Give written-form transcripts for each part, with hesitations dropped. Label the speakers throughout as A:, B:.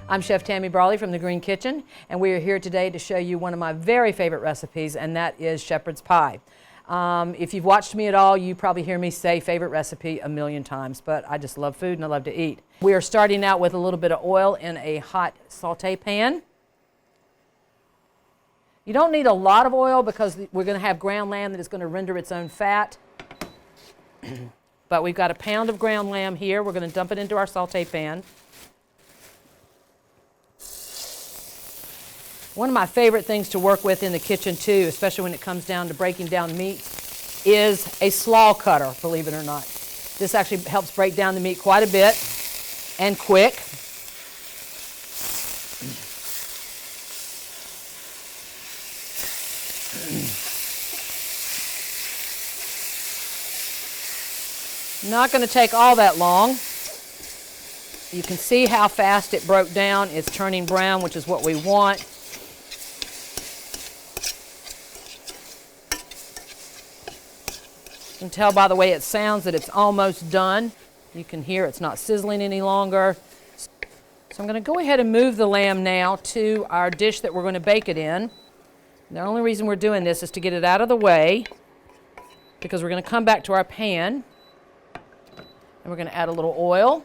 A: I'm Chef Tammy Brawley from the Green Kitchen, and we are here today to show you one of my very favorite recipes, and that is shepherd's pie. If you've watched me at all, you probably hear me say favorite recipe a million times, but I just love food and I love to eat. We are starting out with a little bit of oil in a hot saute pan. You don't need a lot of oil because we're going to have ground lamb that is going to render its own fat. But we've got a pound of ground lamb here. We're going to dump it into our saute pan. One of my favorite things to work with in the kitchen too, especially when it comes down to breaking down meats, is a slaw cutter, believe it or not. This actually helps break down the meat quite a bit and quick. Not going to take all that long. You can see how fast it broke down. It's turning brown, which is what we want. You can tell by the way it sounds that it's almost done. You can hear it's not sizzling any longer. So I'm going to go ahead and move the lamb now to our dish that we're going to bake it in. The only reason we're doing this is to get it out of the way, because we're going to come back to our pan and we're going to add a little oil.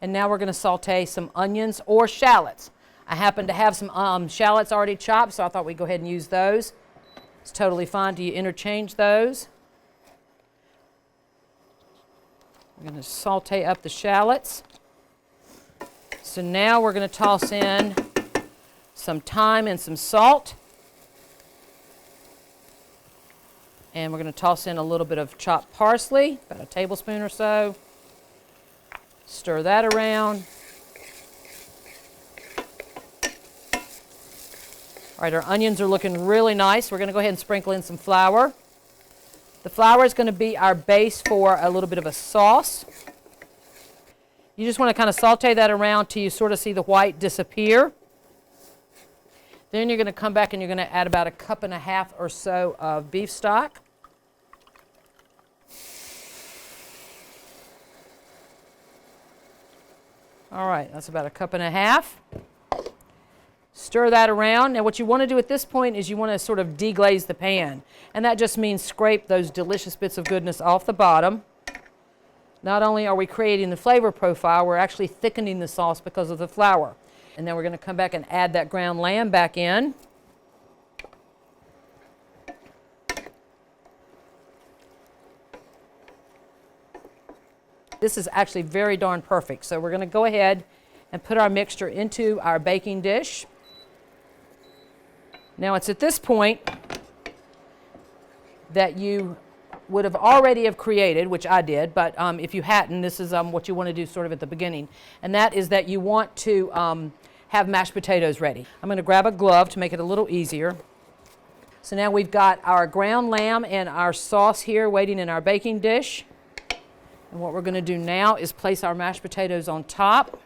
A: And now we're going to saute some onions or shallots. I happen to have some shallots already chopped, so I thought we'd go ahead and use those. It's totally fine to interchange those. We're going to saute up the shallots. So now we're going to toss in some thyme and some salt. And we're going to toss in a little bit of chopped parsley, about a tablespoon or so. Stir that around. All right, our onions are looking really nice. We're going to go ahead and sprinkle in some flour. The flour is going to be our base for a little bit of a sauce. You just want to kind of saute that around till you sort of see the white disappear. Then you're going to come back and you're going to add about 1.5 cups or so of beef stock. All right, that's about 1.5 cups. Stir that around. Now what you want to do at this point is you want to sort of deglaze the pan. And that just means scrape those delicious bits of goodness off the bottom. Not only are we creating the flavor profile, we're actually thickening the sauce because of the flour. And then we're going to come back and add that ground lamb back in. This is actually very darn perfect. So we're going to go ahead and put our mixture into our baking dish. Now it's at this point that you would have already have created, which I did, but if you hadn't, this is what you want to do sort of at the beginning. And that is that you want to have mashed potatoes ready. I'm going to grab a glove to make it a little easier. So now we've got our ground lamb and our sauce here waiting in our baking dish. And what we're going to do now is place our mashed potatoes on top.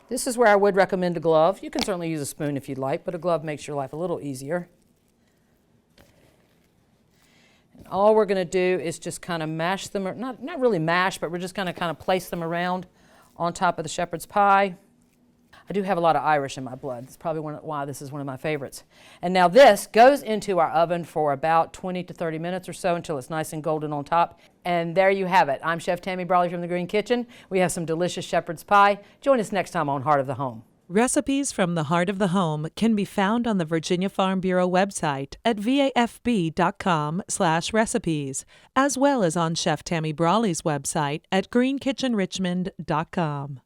A: This is where I would recommend a glove. You can certainly use a spoon if you'd like, but a glove makes your life a little easier. And all we're going to do is just kind of mash them, or not really mash, but we're just going to kind of place them around on top of the shepherd's pie. I do have a lot of Irish in my blood. That's probably why this is one of my favorites. And now this goes into our oven for about 20 to 30 minutes or so until it's nice and golden on top. And there you have it. I'm Chef Tammy Brawley from the Green Kitchen. We have some delicious shepherd's pie. Join us next time on Heart of the Home.
B: Recipes from the Heart of the Home can be found on the Virginia Farm Bureau website at vafb.com/recipes, as well as on Chef Tammy Brawley's website at greenkitchenrichmond.com.